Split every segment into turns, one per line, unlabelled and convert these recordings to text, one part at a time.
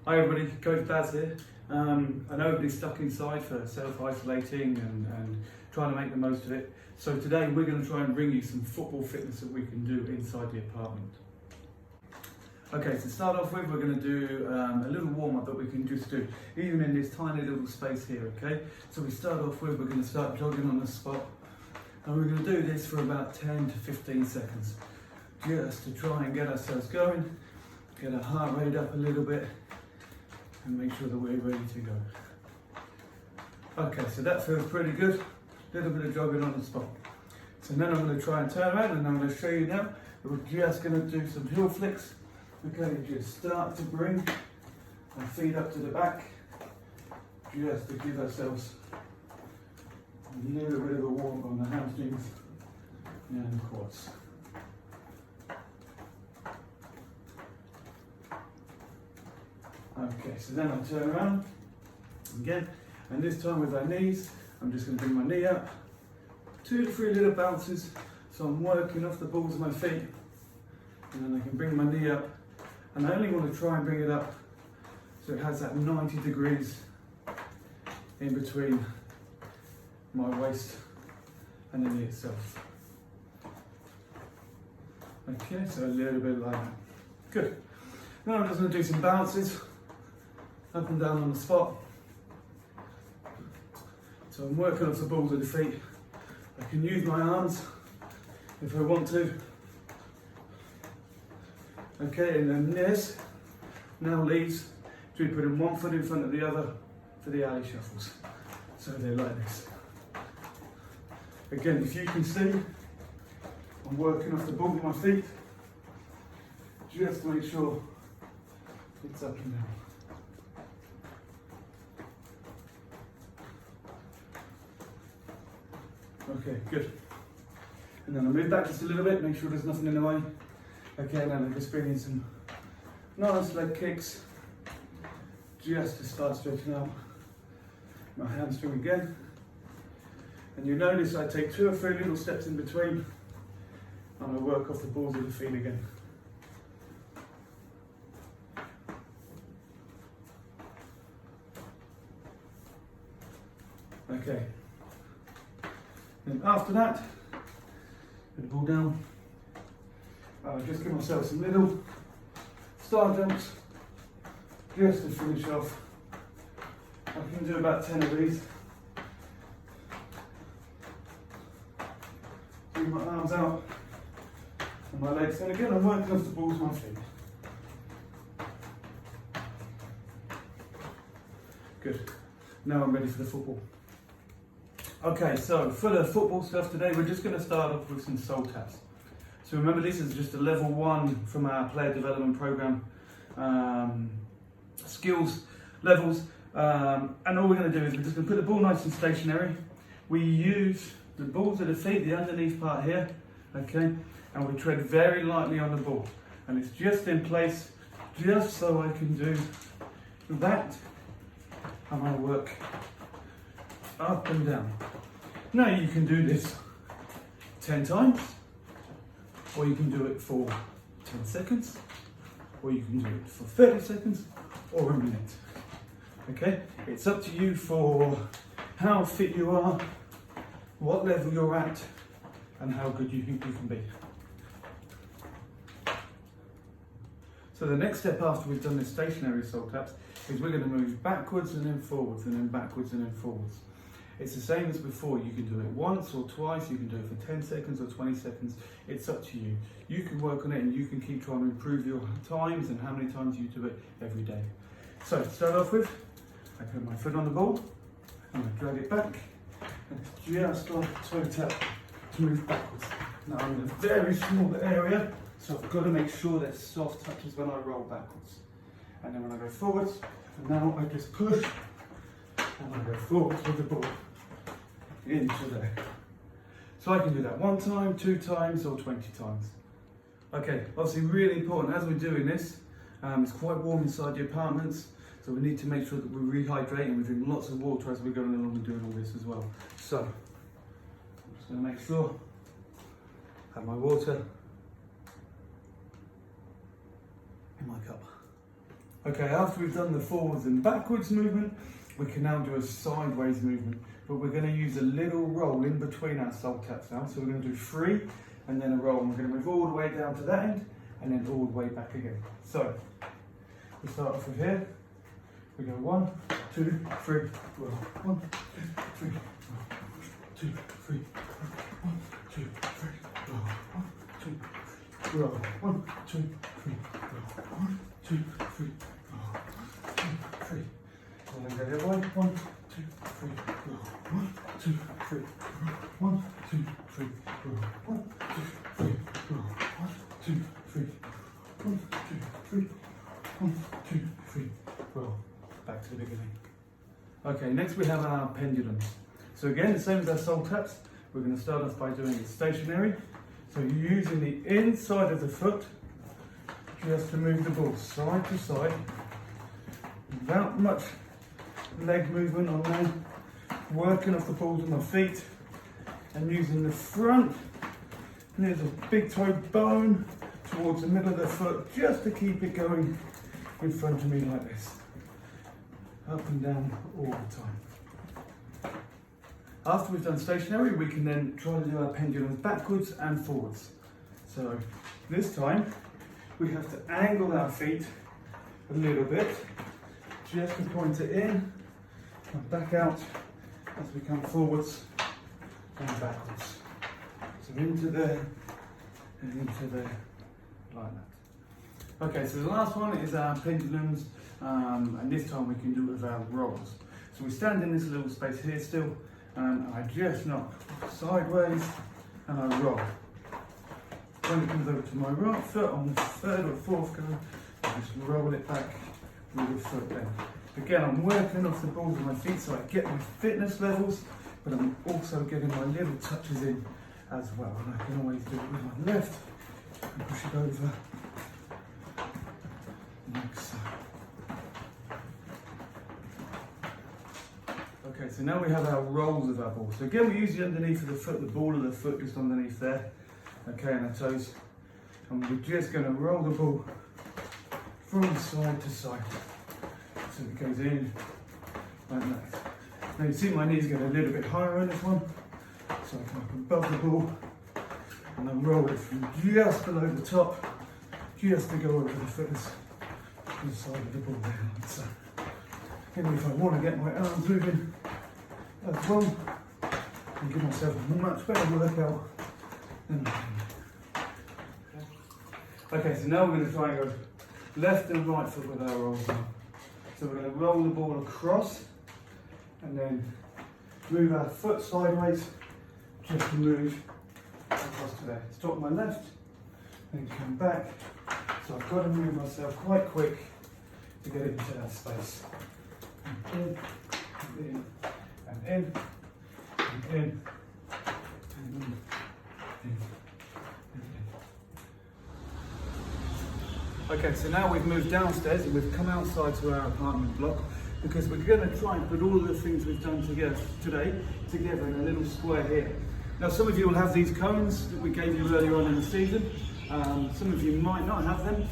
Hi everybody, Coach Baz here. I know everybody's stuck inside for self-isolating and trying to make the most of it. So today we're going to try and bring you some football fitness that we can do inside the apartment. Okay, to start off with, we're going to do a little warm-up that we can just do, even in this tiny little space here, okay? So we start off with, we're going to start jogging on the spot. And we're going to do this for about 10 to 15 seconds, just to try and get ourselves going, get our heart rate up a little bit, and make sure that we're ready to go. Okay, so that feels pretty good. A little bit of jogging on the spot. So then I'm going to try and turn around, and I'm going to show you now that we're just going to do some heel flicks. Okay, just start to bring our feet up to the back, just to give ourselves a little bit of a warm on the hamstrings and the quads. Okay, so then I turn around again, and this time with our knees, I'm just going to bring my knee up, 2 to 3 little bounces, so I'm working off the balls of my feet, and then I can bring my knee up, and I only want to try and bring it up so it has that 90 degrees in between my waist and the knee itself. Okay, so a little bit like that. Good. Now I'm just going to do some bounces up and down on the spot. So I'm working off the balls of the feet. I can use my arms if I want to. Okay, and then this now leaves to be putting one foot in front of the other for the alley shuffles. So they're like this. Again, if you can see, I'm working off the ball of my feet just to make sure it's up and down. Okay, good. And then I move back just a little bit, make sure there's nothing in the way. Okay, and then I'm just bringing some nice leg kicks just to start stretching out my hamstring again. And you notice I take 2 or 3 little steps in between, and I work off the balls of the feet again. Okay. And after that, put the ball down. Just give myself some little star jumps just to finish off. I can do about 10 of these. Bring my arms out and my legs, and again I'm working off the balls of my feet. Good. Now I'm ready for the football. Okay, so for the football stuff today, we're just going to start off with some soul taps. So remember, this is just a level 1 from our player development program, skills levels, and all we're going to do is we're just going to put the ball nice and stationary. We use the balls of the feet, the underneath part here, okay, and we tread very lightly on the ball, and it's just in place just so I can do that. I'm going to work up and down. Now you can do this 10 times, or you can do it for 10 seconds, or you can do it for 30 seconds, or a minute. Okay, it's up to you for how fit you are, what level you're at, and how good you think you can be. So the next step after we've done the stationary soul taps is we're going to move backwards and then forwards, and then backwards and then forwards. It's the same as before. You can do it once or twice, you can do it for 10 seconds or 20 seconds. It's up to you. You can work on it, and you can keep trying to improve your times and how many times you do it every day. So to start off with, I put my foot on the ball and I drag it back, and it's just like a toe tap to move backwards. Now I'm in a very small area, so I've got to make sure there's soft touches when I roll backwards. And then when I go forwards, and now I just push and I go forwards with the ball into there. So I can do that 1 time, 2 times, or 20 times. Okay, obviously really important as we're doing this, it's quite warm inside the apartments, so we need to make sure that we rehydrate and we drink lots of water as we're going along and doing all this as well. So, I'm just going to make sure I have my water in my cup. Okay, after we've done the forwards and backwards movement, we can now do a sideways movement, but we're going to use a little roll in between our sole taps now. So we're going to do 3 and then a roll, and we're going to move all the way down to that end and then all the way back again. So we start off with here, we go 1, 2, 3, roll, 1, 2, 3, roll, 2, 3, 1, 2, 3, roll, 1, 2, 3, roll, 1, 2, 3, roll, 1, 2, 3, roll, 2, 3. And then go the other way, 1, 2, 3, roll, 1, 2, 3, roll, 1, 2, 3, roll, 1, 2, 3, roll, 1, 2, 3, 1, 2, 3, 1, 2, 3, roll. Back to the beginning. Okay, next we have our pendulums. So again, same as our sole taps, we're going to start off by doing it stationary. So you're using the inside of the foot just to move the ball side to side, without much leg movement on there, working off the balls with my feet, and using the front near the big toe bone towards the middle of the foot, just to keep it going in front of me like this. Up and down all the time. After we've done stationary, we can then try to do our pendulums backwards and forwards. So this time, we have to angle our feet a little bit, just to point it in and back out as we come forwards and backwards. So into there and into there, like that. Okay, so the last one is our pendulums, and this time we can do it with our rolls. So we stand in this little space here still, and I just knock sideways and I roll. When it comes over to my right foot on the third or fourth go, I just roll it back with the foot then. Again, I'm working off the balls of my feet so I get my fitness levels, but I'm also getting my little touches in as well. And I can always do it with my left and push it over like so. Okay, so now we have our rolls of our ball. So again, we use the underneath of the foot, the ball of the foot just underneath there. Okay, and our toes. And we're just going to roll the ball from side to side. So it goes in like that. Now you see my knees get a little bit higher on this one. So I come up above the ball and then roll it from just below the top, just to go over the foots to the side of the ball there, like so. And if I want to get my arms moving as well, and give myself a much better workout than that. Okay, so now we're going to try and go left and right foot with our rolls now. So we're going to roll the ball across and then move our foot sideways just to move across to there. Stop my left, then come back. So I've got to move myself quite quick to get into that space. And in, and in, and in, and in, and in. Okay, so now we've moved downstairs and we've come outside to our apartment block because we're going to try and put all of the things we've done together today together in a little square here. Now some of you will have these cones that we gave you earlier on in the season. Some of you might not have them,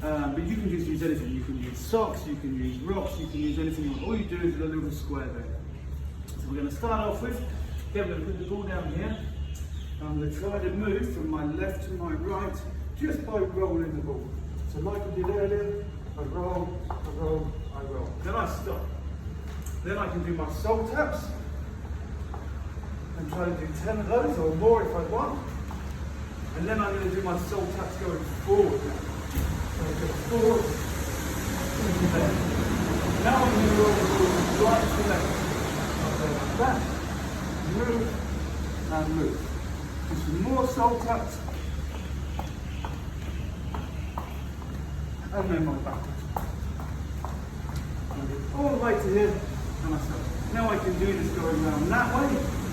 but you can just use anything. You can use socks, you can use rocks, you can use anything you want. All you do is a little square there. So we're going to start off with, again, we're going to put the ball down here. I'm going to try to move from my left to my right just by rolling the ball. So like I did earlier, I roll, I roll, I roll. Then I stop. Then I can do my sole taps and try to do 10 of those or more if I want. And then I'm going to do my sole taps going forward now. So I go forward, into there. Now I'm going to roll the ball right to left. I'll go like that, move, and move. Do some more sole taps. And then my backwards. All the way to here, and I stop. Now I can do this going around that way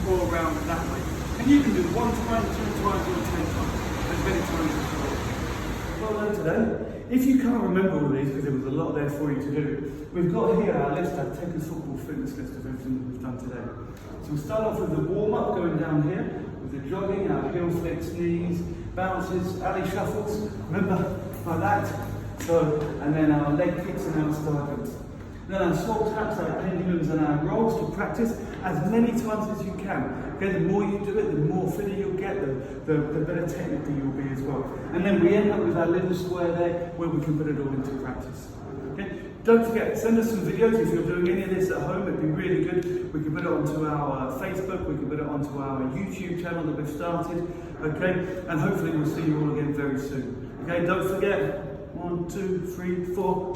or around that way. And you can do 1 time, 2 times, or 10 times. As many times as you want. Well done today. If you can't remember all these, because there was a lot there for you to do, we've got here our list, our Tekkerz football fitness list of everything that we've done today. So we'll start off with the warm-up going down here, with the jogging, our heel flicks, knees, bounces, alley shuffles. Remember, like that. So, and then our leg kicks and our stipends. Then our small taps, our pendulums and our rolls to practice as many times as you can. Okay, the more you do it, the more fitter you'll get, the better technically you'll be as well. And then we end up with our little square there where we can put it all into practice. Okay? Don't forget, send us some videos if you're doing any of this at home. It'd be really good. We can put it onto our Facebook, we can put it onto our YouTube channel that we've started. Okay, and hopefully we'll see you all again very soon. Okay, don't forget, 1, 2, 3, 4.